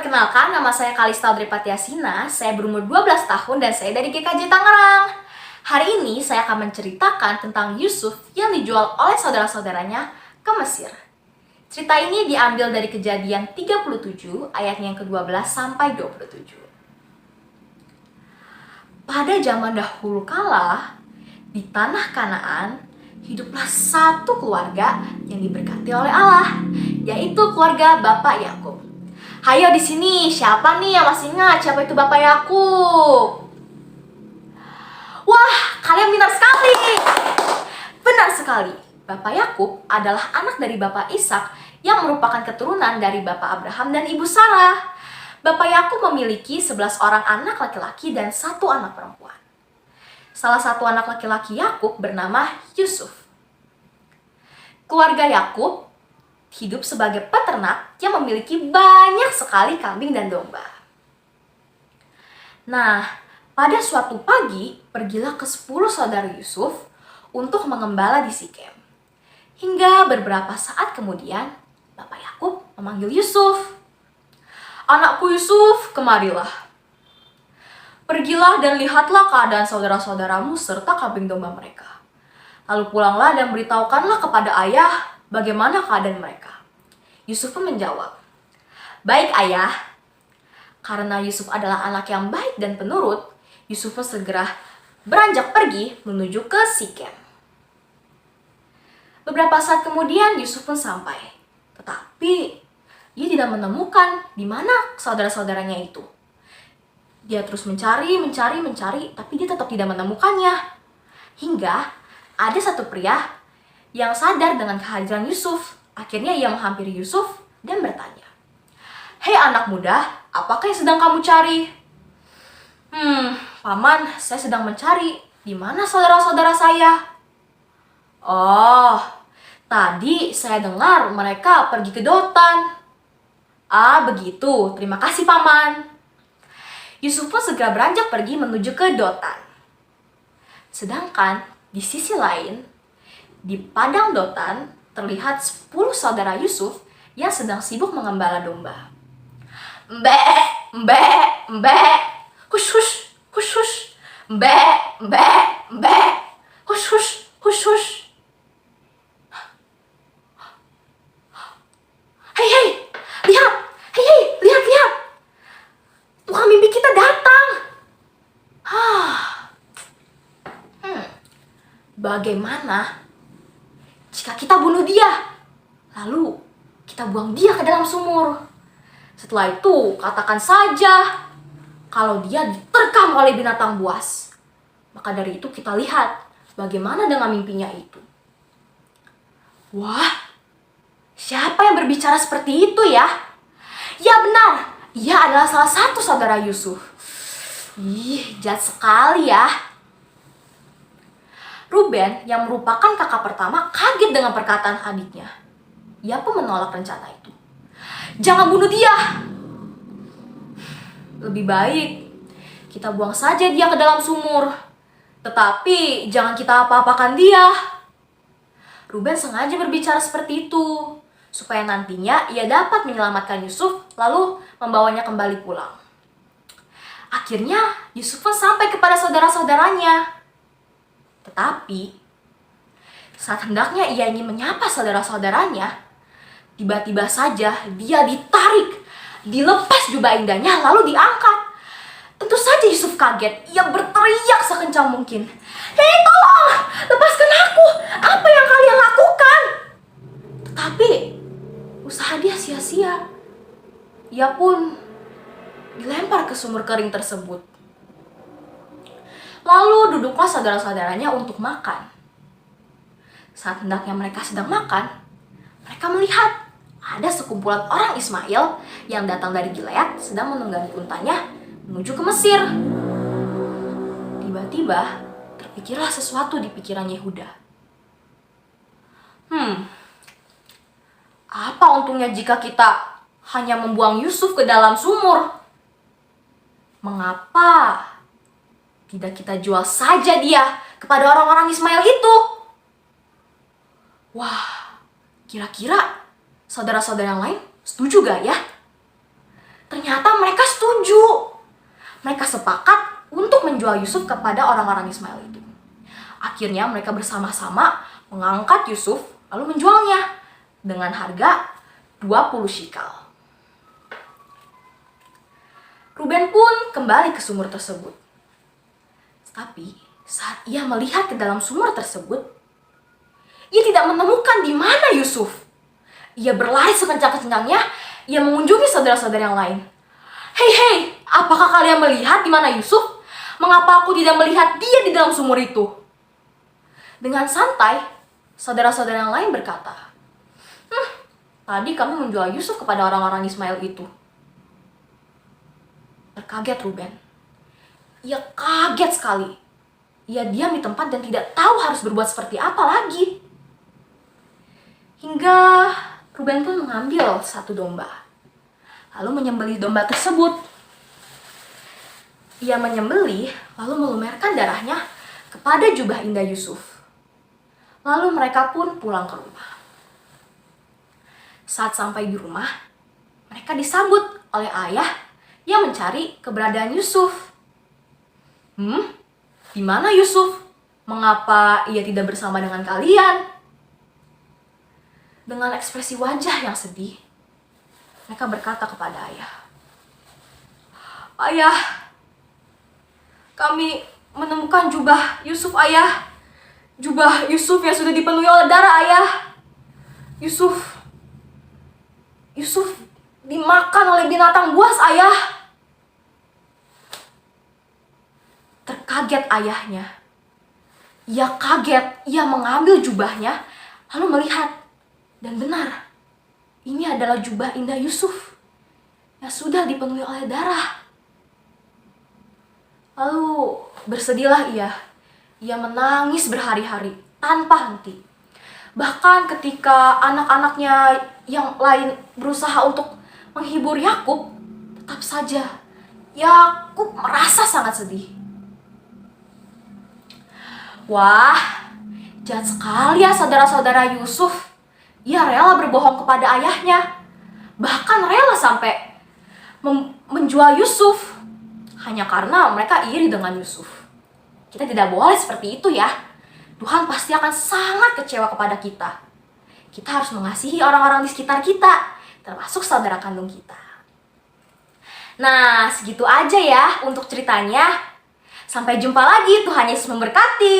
Perkenalkan, nama saya Kalista Audrey Patiasina, saya berumur 12 tahun dan saya dari GKJ Tangerang. Hari ini saya akan menceritakan tentang Yusuf yang dijual oleh saudara-saudaranya ke Mesir. Cerita ini diambil dari Kejadian 37 ayatnya yang ke-12 sampai 27. Pada zaman dahulu kala, di tanah Kanaan, hiduplah satu keluarga yang diberkati oleh Allah, yaitu keluarga Bapak Yakub. Hayo di sini, siapa nih yang masih ingat siapa itu Bapak Yakub? Wah, kalian pintar sekali. Benar sekali. Bapak Yakub adalah anak dari Bapak Ishak yang merupakan keturunan dari Bapak Abraham dan Ibu Sarah. Bapak Yakub memiliki 11 orang anak laki-laki dan 1 anak perempuan. Salah satu anak laki-laki Yakub bernama Yusuf. Keluarga Yakub hidup sebagai peternak yang memiliki banyak sekali kambing dan domba. Nah, pada suatu pagi, pergilah ke 10 saudara Yusuf untuk mengembala di Sikem. Hingga beberapa saat kemudian, Bapak Yakub memanggil Yusuf. "Anakku Yusuf, kemarilah. Pergilah dan lihatlah keadaan saudara-saudaramu serta kambing domba mereka. Lalu pulanglah dan beritahukanlah kepada ayah bagaimana keadaan mereka." Yusuf pun menjawab, "Baik ayah." Karena Yusuf adalah anak yang baik dan penurut, Yusuf pun segera beranjak pergi menuju ke Sikem. Beberapa saat kemudian Yusuf pun sampai, tetapi ia tidak menemukan di mana saudara-saudaranya itu. Dia terus mencari, tapi dia tetap tidak menemukannya. Hingga ada satu pria yang sadar dengan kehadiran Yusuf. Akhirnya ia menghampiri Yusuf dan bertanya, "Hei anak muda, apakah yang sedang kamu cari?" Paman, saya sedang mencari di mana saudara-saudara saya." "Oh, tadi saya dengar mereka pergi ke Dotan." "Ah, begitu. Terima kasih, Paman." Yusuf pun segera beranjak pergi menuju ke Dotan. Sedangkan di sisi lain, di padang Dotan, terlihat 10 saudara Yusuf yang sedang sibuk mengembala domba. "Mbek, mbek, mbek, hush, hush, hush, hush, mbek, mbek, mbek, hush, hush, hush, hush. Hei, hei, lihat, hei, hei, lihat, lihat. Tukang mimpi kita datang." Bagaimana jika kita bunuh dia, lalu kita buang dia ke dalam sumur? Setelah itu, katakan saja kalau dia diterkam oleh binatang buas. Maka dari itu kita lihat bagaimana dengan mimpinya itu. Wah, siapa yang berbicara seperti itu ya? Ya benar, ia adalah salah satu saudara Yusuf. Ih, jahat sekali ya. Ruben yang merupakan kakak pertama kaget dengan perkataan adiknya. Ia pun menolak rencana itu. "Jangan bunuh dia. Lebih baik kita buang saja dia ke dalam sumur. Tetapi jangan kita apa-apakan dia." Ruben sengaja berbicara seperti itu supaya nantinya ia dapat menyelamatkan Yusuf lalu membawanya kembali pulang. Akhirnya Yusuf pun sampai kepada saudara-saudaranya. Tetapi saat hendaknya ia ingin menyapa saudara-saudaranya, tiba-tiba saja dia ditarik, dilepas jubah indahnya lalu diangkat. Tentu saja Yusuf kaget. Ia berteriak sekencang mungkin, "Hei, tolong, lepaskan aku, apa yang kalian lakukan?" Tetapi usaha dia sia-sia. Ia pun dilempar ke sumur kering tersebut. Lalu duduklah saudara-saudaranya untuk makan. Saat hendaknya mereka sedang makan, mereka melihat ada sekumpulan orang Ismail yang datang dari Gilead sedang menunggangi untanya menuju ke Mesir. Tiba-tiba terpikirlah sesuatu di pikiran Yehuda. Apa untungnya jika kita hanya membuang Yusuf ke dalam sumur? Mengapa tidak kita jual saja dia kepada orang-orang Ismail itu? Wah, kira-kira saudara-saudara yang lain setuju gak ya? Ternyata mereka setuju. Mereka sepakat untuk menjual Yusuf kepada orang-orang Ismail itu. Akhirnya mereka bersama-sama mengangkat Yusuf lalu menjualnya dengan harga 20 shikal. Ruben pun kembali ke sumur tersebut. Tapi saat ia melihat ke dalam sumur tersebut, ia tidak menemukan di mana Yusuf. Ia berlari sekencang-kencangnya, ia mengunjungi saudara-saudara yang lain. Hei, apakah kalian melihat di mana Yusuf? Mengapa aku tidak melihat dia di dalam sumur itu? Dengan santai, saudara-saudara yang lain berkata, tadi kami menjual Yusuf kepada orang-orang Ismail itu. Terkaget Ruben. Ia kaget sekali. Ia diam di tempat dan tidak tahu harus berbuat seperti apa lagi. Hingga Ruben pun mengambil satu domba, lalu menyembelih domba tersebut. Ia menyembelih lalu melumerkan darahnya kepada jubah indah Yusuf. Lalu mereka pun pulang ke rumah. Saat sampai di rumah, mereka disambut oleh ayah yang mencari keberadaan Yusuf. Di mana Yusuf? Mengapa ia tidak bersama dengan kalian? Dengan ekspresi wajah yang sedih, mereka berkata kepada ayah, Ayah, kami menemukan jubah Yusuf, ayah. Jubah Yusuf yang sudah dipenuhi oleh darah, ayah. Yusuf dimakan oleh binatang buas, ayah. Terkaget ayahnya. Ia kaget, ia mengambil jubahnya, lalu melihat. Dan benar, ini adalah jubah indah Yusuf yang sudah dipenuhi oleh darah. Lalu bersedihlah ia. Ia menangis berhari-hari tanpa henti. Bahkan ketika anak-anaknya yang lain berusaha untuk menghibur Yakub, tetap saja Yakub merasa sangat sedih. Wah, jahat sekali ya saudara-saudara Yusuf. Ia rela berbohong kepada ayahnya. Bahkan rela sampai menjual Yusuf hanya karena mereka iri dengan Yusuf. Kita tidak boleh seperti itu ya. Tuhan pasti akan sangat kecewa kepada kita. Kita harus mengasihi orang-orang di sekitar kita, termasuk saudara kandung kita. Nah, segitu aja ya untuk ceritanya. Sampai jumpa lagi, Tuhan Yesus memberkati.